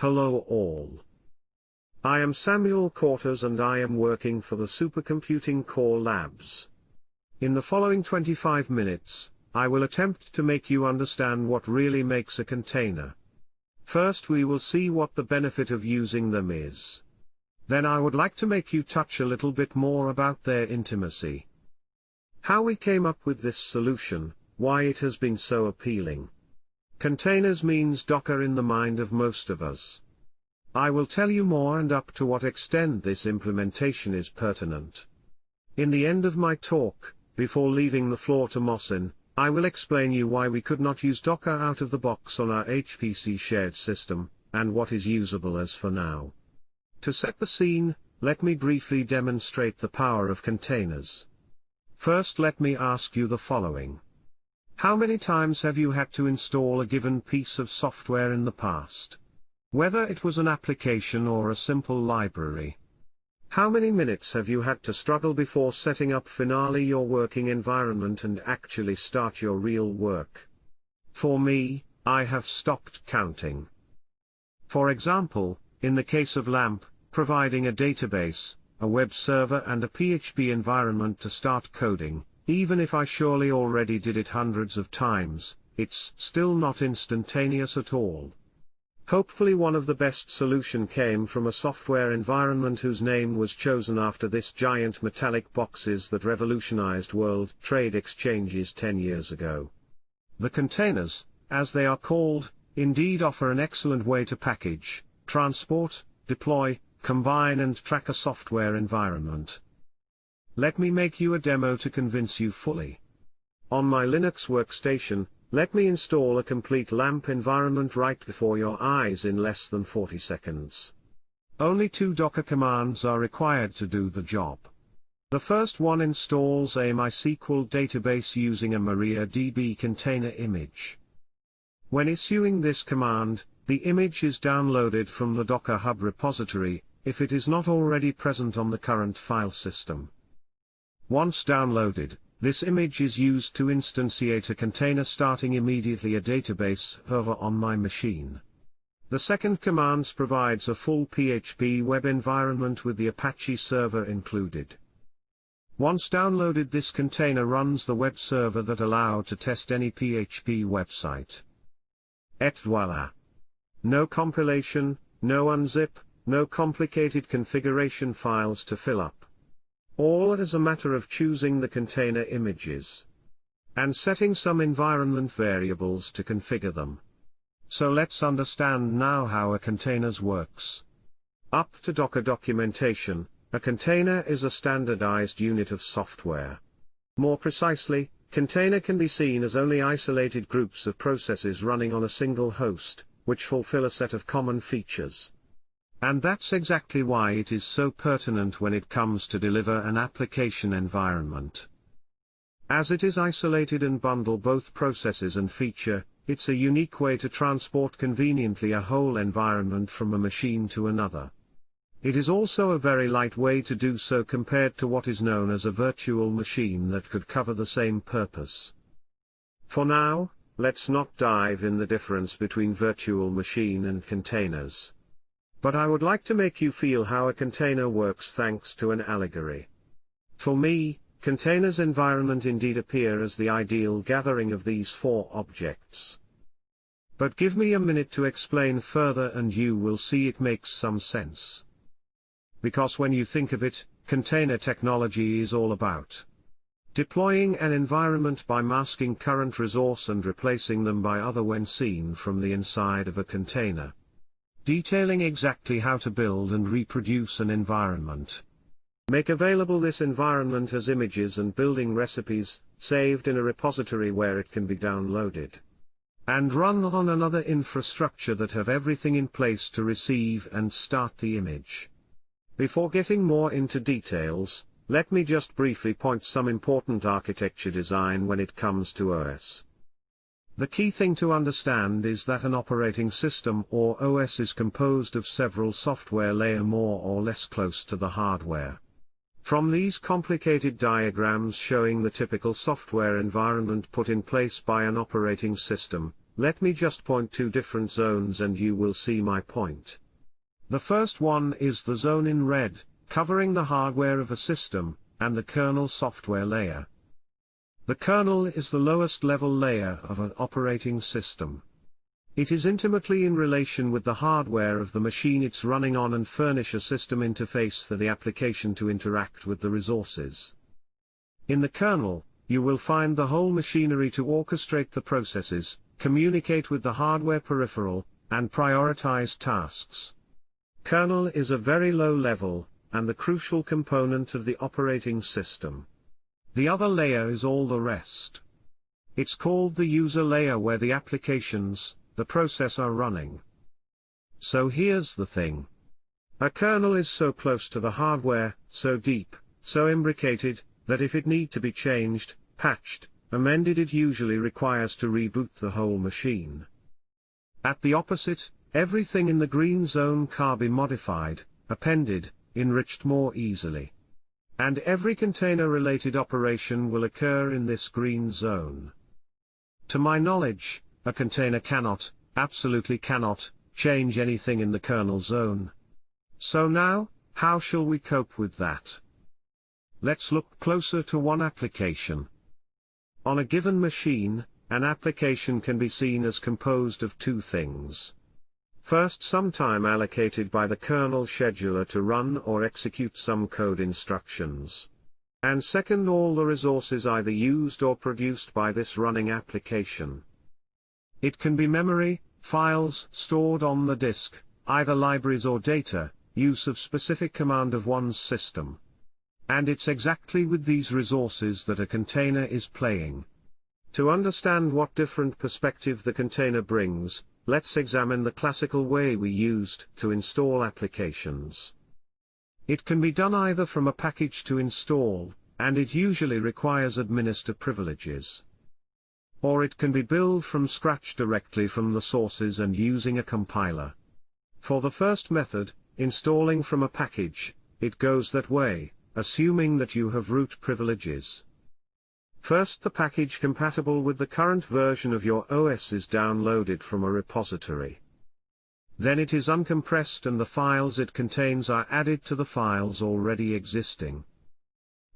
Hello all. I am Samuel Kortas and I am working for the Supercomputing Core Labs. In the following 25 minutes, I will attempt to make you understand what really makes a container. First we will see what the benefit of using them is. Then I would like to make you touch a little bit more about their intimacy. How we came up with this solution, why it has been so appealing. Containers means Docker in the mind of most of us. I will tell you more and up to what extent this implementation is pertinent. In the end of my talk, before leaving the floor to Mohsin, I will explain you why we could not use Docker out of the box on our HPC shared system, and what is usable as for now. To set the scene, let me briefly demonstrate the power of containers. First let me ask you the following. How many times have you had to install a given piece of software in the past? Whether it was an application or a simple library. How many minutes have you had to struggle before setting up finally your working environment and actually start your real work? For me, I have stopped counting. For example, in the case of LAMP, providing a database, a web server and a PHP environment to start coding, even if I surely already did it hundreds of times, it's still not instantaneous at all. Hopefully one of the best solution came from a software environment whose name was chosen after this giant metallic boxes that revolutionized world trade exchanges 10 years ago. The containers, as they are called, indeed offer an excellent way to package, transport, deploy, combine and track a software environment. Let me make you a demo to convince you fully. On my Linux workstation, let me install a complete LAMP environment right before your eyes in less than 40 seconds. Only 2 Docker commands are required to do the job. The first one installs a MySQL database using a MariaDB container image. When issuing this command, the image is downloaded from the Docker Hub repository, if it is not already present on the current file system. Once downloaded, this image is used to instantiate a container starting immediately a database server on my machine. The second command provides a full PHP web environment with the Apache server included. Once downloaded, this container runs the web server that allowed to test any PHP website. Et voila! No compilation, no unzip, no complicated configuration files to fill up. All as a matter of choosing the container images and setting some environment variables to configure them. So let's understand now how a container works. Up to Docker documentation, a container is a standardized unit of software. More precisely, container can be seen as only isolated groups of processes running on a single host, which fulfill a set of common features. And that's exactly why it is so pertinent when it comes to deliver an application environment. As it is isolated and bundle both processes and feature, it's a unique way to transport conveniently a whole environment from a machine to another. It is also a very light way to do so compared to what is known as a virtual machine that could cover the same purpose. For now, let's not dive in the difference between virtual machine and containers. But I would like to make you feel how a container works thanks to an allegory. For me, containers environment indeed appear as the ideal gathering of these 4 objects. But give me a minute to explain further and you will see it makes some sense. Because when you think of it, container technology is all about deploying an environment by masking current resource and replacing them by other when seen from the inside of a container. Detailing exactly how to build and reproduce an environment. Make available this environment as images and building recipes, saved in a repository where it can be downloaded. And run on another infrastructure that have everything in place to receive and start the image. Before getting more into details, let me just briefly point some important architecture design when it comes to OS. The key thing to understand is that an operating system or OS is composed of several software layers more or less close to the hardware. From these complicated diagrams showing the typical software environment put in place by an operating system, let me just point two different zones and you will see my point. The first one is the zone in red, covering the hardware of a system, and the kernel software layer. The kernel is the lowest level layer of an operating system. It is intimately in relation with the hardware of the machine it's running on and furnish a system interface for the application to interact with the resources. In the kernel, you will find the whole machinery to orchestrate the processes, communicate with the hardware peripheral, and prioritize tasks. Kernel is a very low level, and the crucial component of the operating system. The other layer is all the rest. It's called the user layer where the applications, the process are running. So here's the thing. A kernel is so close to the hardware, so deep, so imbricated, that if it need to be changed, patched, amended, it usually requires to reboot the whole machine. At the opposite, everything in the green zone can be modified, appended, enriched more easily. And every container-related operation will occur in this green zone. To my knowledge, a container cannot, absolutely cannot, change anything in the kernel zone. So now, how shall we cope with that? Let's look closer to one application. On a given machine, an application can be seen as composed of two things. First, some time allocated by the kernel scheduler to run or execute some code instructions. And second, all the resources either used or produced by this running application. It can be memory, files stored on the disk, either libraries or data, use of specific command of one's system. And it's exactly with these resources that a container is playing. To understand what different perspective the container brings, let's examine the classical way we used to install applications. It can be done either from a package to install, and it usually requires administer privileges. Or it can be built from scratch directly from the sources and using a compiler. For the first method, installing from a package, it goes that way, assuming that you have root privileges. First, the package compatible with the current version of your OS is downloaded from a repository. Then it is uncompressed and the files it contains are added to the files already existing.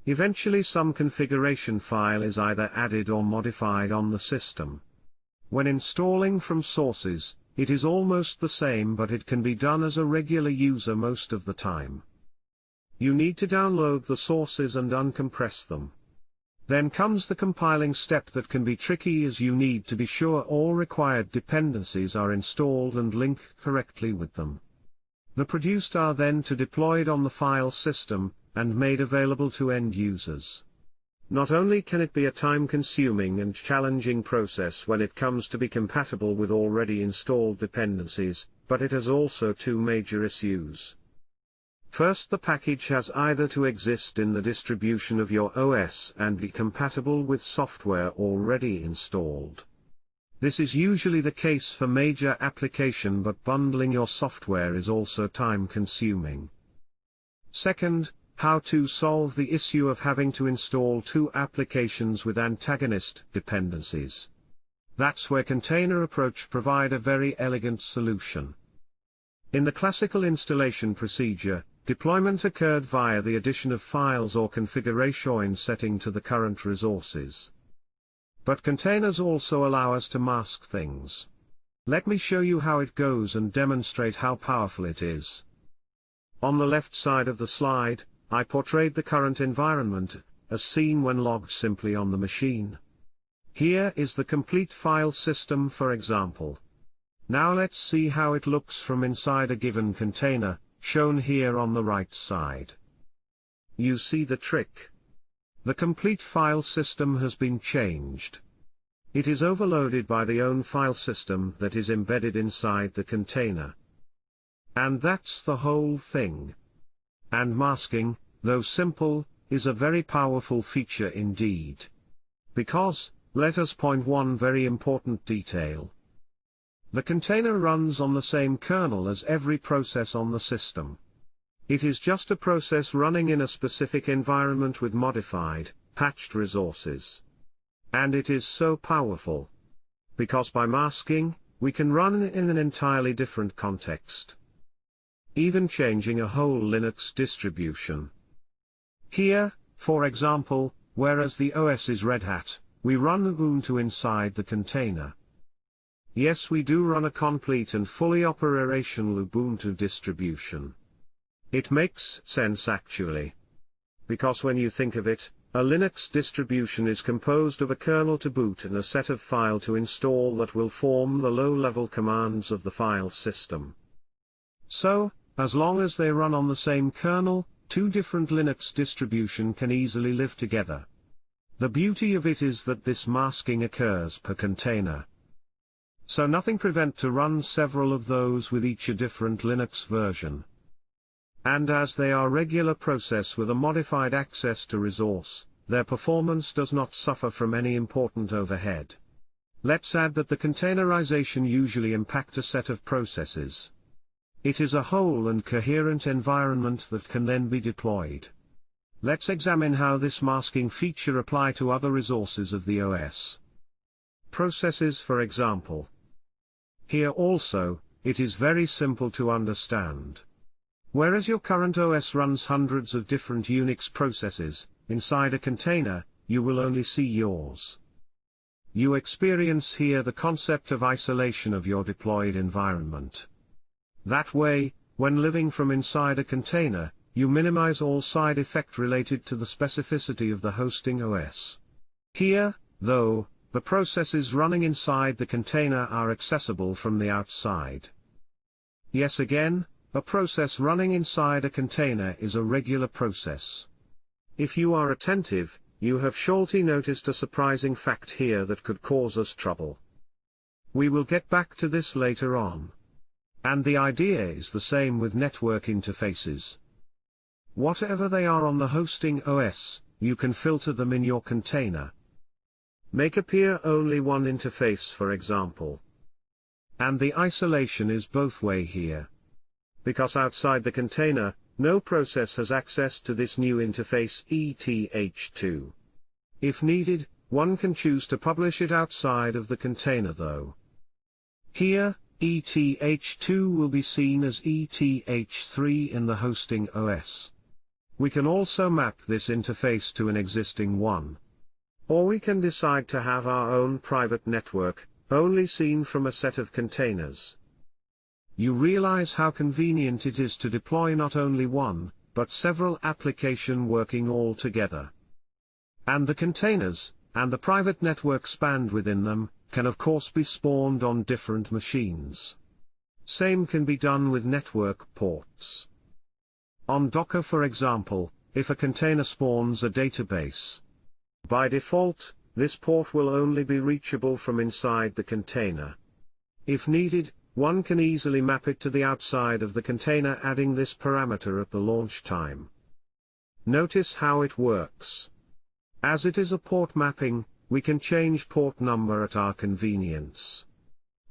Eventually some configuration file is either added or modified on the system. When installing from sources, it is almost the same, but it can be done as a regular user most of the time. You need to download the sources and uncompress them. Then comes the compiling step that can be tricky, as you need to be sure all required dependencies are installed and link correctly with them. The produced are then to deployed on the file system, and made available to end users. Not only can it be a time-consuming and challenging process when it comes to be compatible with already installed dependencies, but it has also two major issues. First, the package has either to exist in the distribution of your OS and be compatible with software already installed. This is usually the case for major application, but bundling your software is also time-consuming. Second, how to solve the issue of having to install two applications with antagonist dependencies. That's where container approach provide a very elegant solution. In the classical installation procedure, deployment occurred via the addition of files or configuration setting to the current resources. But containers also allow us to mask things. Let me show you how it goes and demonstrate how powerful it is. On the left side of the slide, I portrayed the current environment, as seen when logged simply on the machine. Here is the complete file system, for example. Now let's see how it looks from inside a given container, shown here on the right side. You see the trick. The complete file system has been changed. It is overloaded by the own file system that is embedded inside the container. And that's the whole thing. And masking, though simple, is a very powerful feature indeed. Because, let us point one very important detail. The container runs on the same kernel as every process on the system. It is just a process running in a specific environment with modified, patched resources. And it is so powerful. Because by masking, we can run in an entirely different context, even changing a whole Linux distribution. Here, for example, whereas the OS is Red Hat, we run Ubuntu inside the container. Yes, we do run a complete and fully operational Ubuntu distribution. It makes sense actually. Because when you think of it, a Linux distribution is composed of a kernel to boot and a set of file to install that will form the low-level commands of the file system. So, as long as they run on the same kernel, two different Linux distributions can easily live together. The beauty of it is that this masking occurs per container. So nothing prevents to run several of those with each a different Linux version. And as they are regular process with a modified access to resource, their performance does not suffer from any important overhead. Let's add that the containerization usually impacts a set of processes. It is a whole and coherent environment that can then be deployed. Let's examine how this masking feature applies to other resources of the OS. Processes, for example. Here also, it is very simple to understand. Whereas your current OS runs hundreds of different Unix processes, inside a container, you will only see yours. You experience here the concept of isolation of your deployed environment. That way, when living from inside a container, you minimize all side effect related to the specificity of the hosting OS. Here, though, the processes running inside the container are accessible from the outside. Yes, again, a process running inside a container is a regular process. If you are attentive, you have surely noticed a surprising fact here that could cause us trouble. We will get back to this later on. And the idea is the same with network interfaces. Whatever they are on the hosting OS, you can filter them in your container. Make appear only one interface, for example. And the isolation is both way here. Because outside the container, no process has access to this new interface ETH2. If needed, one can choose to publish it outside of the container though. Here, ETH2 will be seen as ETH3 in the hosting OS. We can also map this interface to an existing one. Or we can decide to have our own private network, only seen from a set of containers. You realize how convenient it is to deploy not only one, but several applications working all together. And the containers, and the private network spanned within them, can of course be spawned on different machines. Same can be done with network ports. On Docker, for example, if a container spawns a database, by default, this port will only be reachable from inside the container. If needed, one can easily map it to the outside of the container, adding this parameter at the launch time. Notice how it works. As it is a port mapping, we can change port number at our convenience.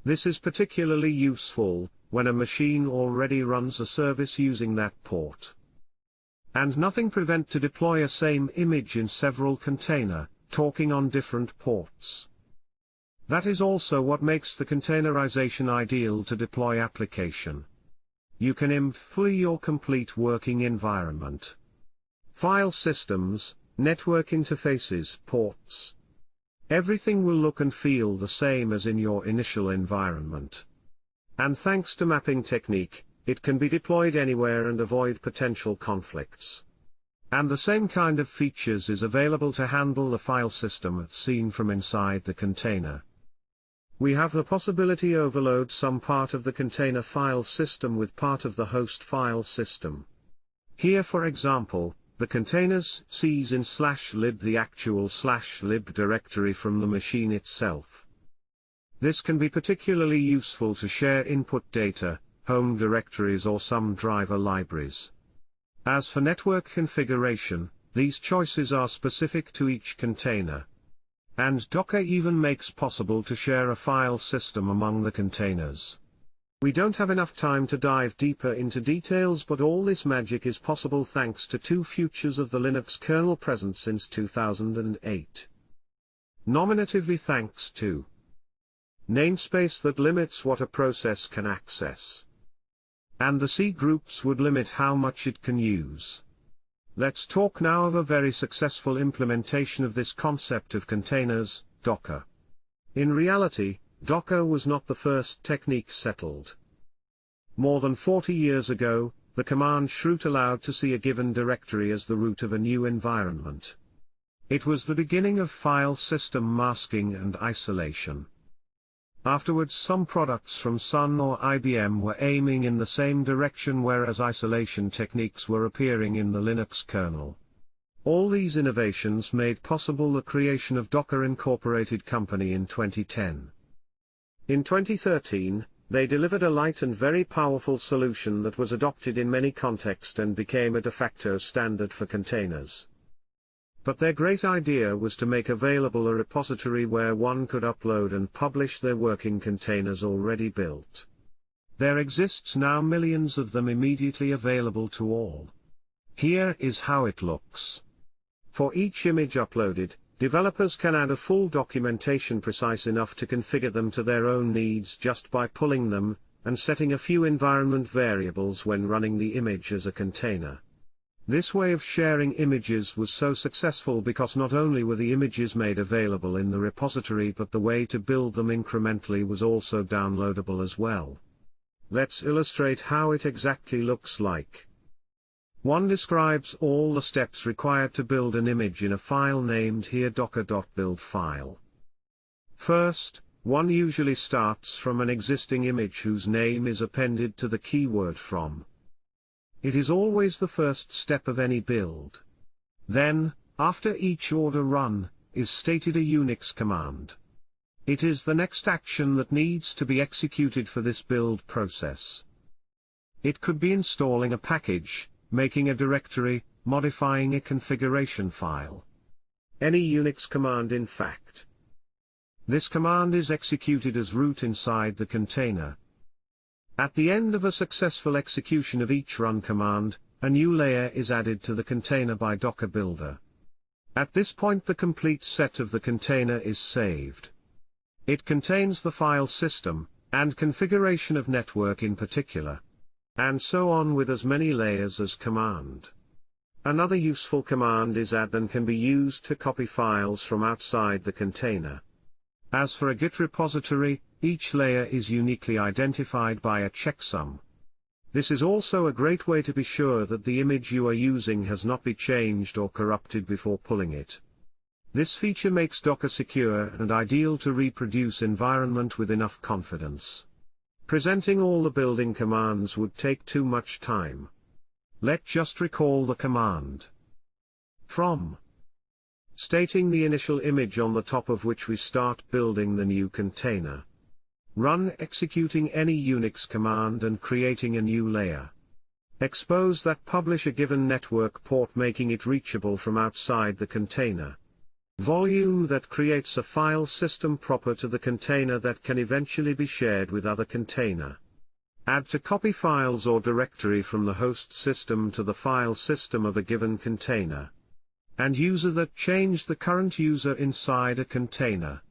This is particularly useful when a machine already runs a service using that port. And nothing prevents to deploy a same image in several containers, talking on different ports. That is also what makes the containerization ideal to deploy application. You can employ your complete working environment. File systems, network interfaces, ports. Everything will look and feel the same as in your initial environment. And thanks to mapping technique, it can be deployed anywhere and avoid potential conflicts. And the same kind of features is available to handle the file system seen from inside the container. We have the possibility to overload some part of the container file system with part of the host file system. Here, for example, the containers sees in /lib the actual /lib directory from the machine itself. This can be particularly useful to share input data, home directories or some driver libraries. As for network configuration, these choices are specific to each container. And Docker even makes possible to share a file system among the containers. We don't have enough time to dive deeper into details, but all this magic is possible thanks to two features of the Linux kernel present since 2008. Nominatively thanks to namespace that limits what a process can access. And the C groups would limit how much it can use. Let's talk now of a very successful implementation of this concept of containers, Docker. In reality, Docker was not the first technique settled. More than 40 years ago, the command chroot allowed to see a given directory as the root of a new environment. It was the beginning of file system masking and isolation. Afterwards, some products from Sun or IBM were aiming in the same direction, whereas isolation techniques were appearing in the Linux kernel. All these innovations made possible the creation of Docker Incorporated Company in 2010. In 2013, they delivered a light and very powerful solution that was adopted in many contexts and became a de facto standard for containers. But their great idea was to make available a repository where one could upload and publish their working containers already built. There exists now millions of them immediately available to all. Here is how it looks. For each image uploaded, developers can add a full documentation precise enough to configure them to their own needs just by pulling them, and setting a few environment variables when running the image as a container. This way of sharing images was so successful because not only were the images made available in the repository, but the way to build them incrementally was also downloadable as well. Let's illustrate how it exactly looks like. One describes all the steps required to build an image in a file named here docker.build file. First, one usually starts from an existing image whose name is appended to the keyword from. It is always the first step of any build. Then, after each order run, is stated a Unix command. It is the next action that needs to be executed for this build process. It could be installing a package, making a directory, modifying a configuration file. Any Unix command, in fact. This command is executed as root inside the container. At the end of a successful execution of each run command, a new layer is added to the container by Docker Builder. At this point the complete set of the container is saved. It contains the file system, and configuration of network in particular. And so on with as many layers as command. Another useful command is add and can be used to copy files from outside the container. As for a Git repository, each layer is uniquely identified by a checksum. This is also a great way to be sure that the image you are using has not been changed or corrupted before pulling it. This feature makes Docker secure and ideal to reproduce environment with enough confidence. Presenting all the building commands would take too much time. Let's just recall the command. From. Stating the initial image on the top of which we start building the new container. Run executing any Unix command and creating a new layer. Expose that publish a given network port making it reachable from outside the container. Volume that creates a file system proper to the container that can eventually be shared with other container. Add to copy files or directory from the host system to the file system of a given container. And user that change the current user inside a container.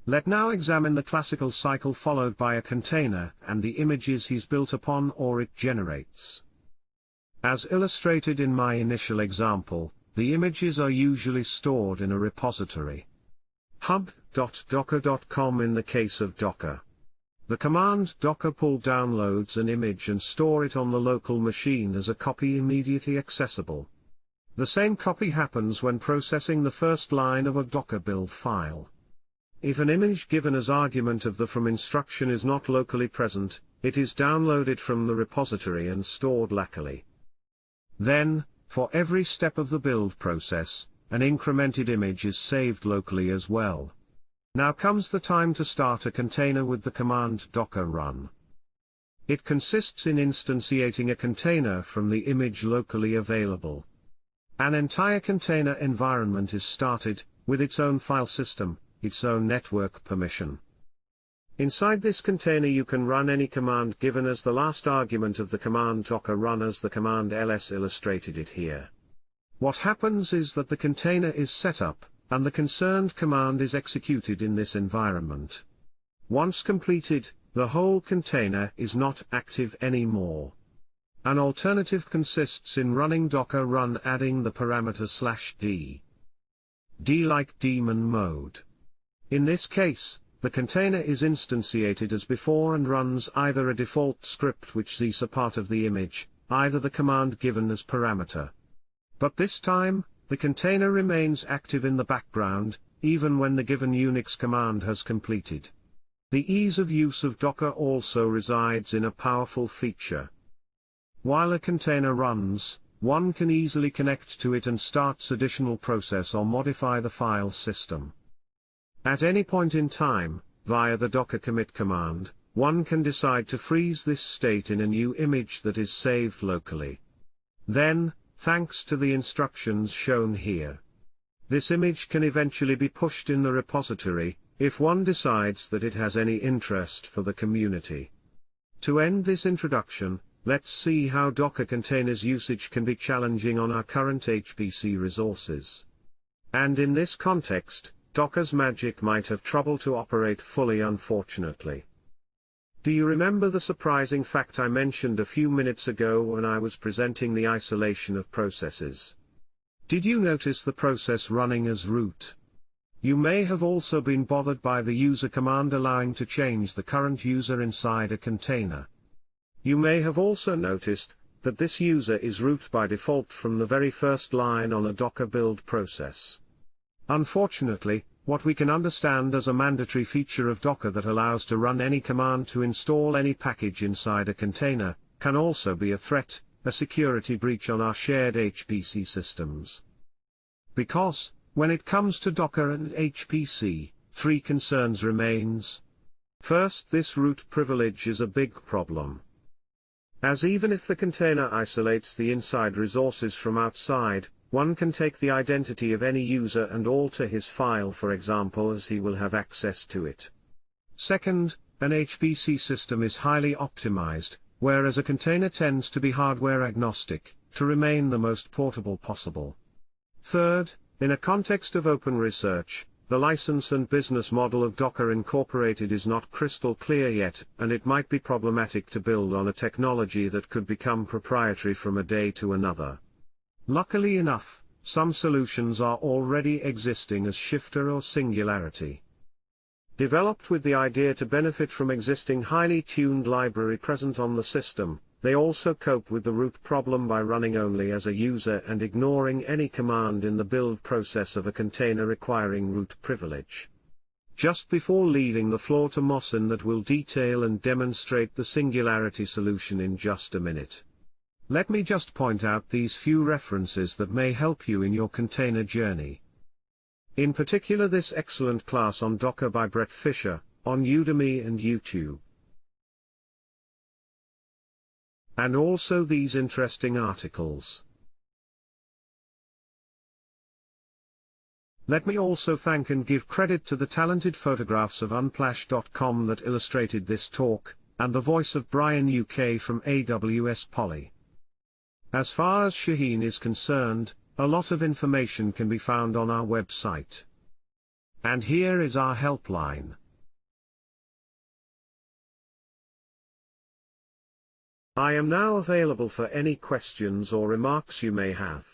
Let now examine the classical cycle followed by a container and the images he's built upon or it generates. As illustrated in my initial example, the images are usually stored in a repository. hub.docker.com in the case of Docker. The command docker pull downloads an image and store it on the local machine as a copy immediately accessible. The same copy happens when processing the first line of a Docker build file. If an image given as argument of the from instruction is not locally present, it is downloaded from the repository and stored locally. Then, for every step of the build process, an incremented image is saved locally as well. Now comes the time to start a container with the command docker run. It consists in instantiating a container from the image locally available. An entire container environment is started, with its own file system, its own network permission. Inside this container you can run any command given as the last argument of the command docker run as the command ls illustrated it here. What happens is that the container is set up, and the concerned command is executed in this environment. Once completed, the whole container is not active anymore. An alternative consists in running docker run adding the parameter /d. D like daemon mode. In this case, the container is instantiated as before and runs either a default script which is a part of the image, either the command given as parameter. But this time, the container remains active in the background, even when the given Unix command has completed. The ease of use of Docker also resides in a powerful feature. While a container runs, one can easily connect to it and starts additional process or modify the file system. At any point in time, via the docker commit command, one can decide to freeze this state in a new image that is saved locally. Then, thanks to the instructions shown here, this image can eventually be pushed in the repository, if one decides that it has any interest for the community. To end this introduction, let's see how Docker containers usage can be challenging on our current HPC resources. And in this context, Docker's magic might have trouble to operate fully, unfortunately. Do you remember the surprising fact I mentioned a few minutes ago when I was presenting the isolation of processes? Did you notice the process running as root? You may have also been bothered by the user command allowing to change the current user inside a container. You may have also noticed that this user is root by default from the very first line on a Docker build process. Unfortunately, what we can understand as a mandatory feature of Docker that allows to run any command to install any package inside a container, can also be a threat, a security breach on our shared HPC systems. Because, when it comes to Docker and HPC, three concerns remains. First, this root privilege is a big problem. As even if the container isolates the inside resources from outside, one can take the identity of any user and alter his file, for example, as he will have access to it. Second, an HPC system is highly optimized, whereas a container tends to be hardware agnostic, to remain the most portable possible. Third, in a context of open research, the license and business model of Docker Incorporated is not crystal clear yet, and it might be problematic to build on a technology that could become proprietary from a day to another. Luckily enough, some solutions are already existing as Shifter or Singularity. Developed with the idea to benefit from existing highly tuned library present on the system, they also cope with the root problem by running only as a user and ignoring any command in the build process of a container requiring root privilege. Just before leaving the floor to Mohsen, that will detail and demonstrate the Singularity solution in just a minute. Let me just point out these few references that may help you in your container journey. In particular, this excellent class on Docker by Brett Fisher, on Udemy and YouTube. And also these interesting articles. Let me also thank and give credit to the talented photographs of Unplash.com that illustrated this talk, and the voice of Brian UK from AWS Poly. As far as Shaheen is concerned, a lot of information can be found on our website. And here is our helpline. I am now available for any questions or remarks you may have.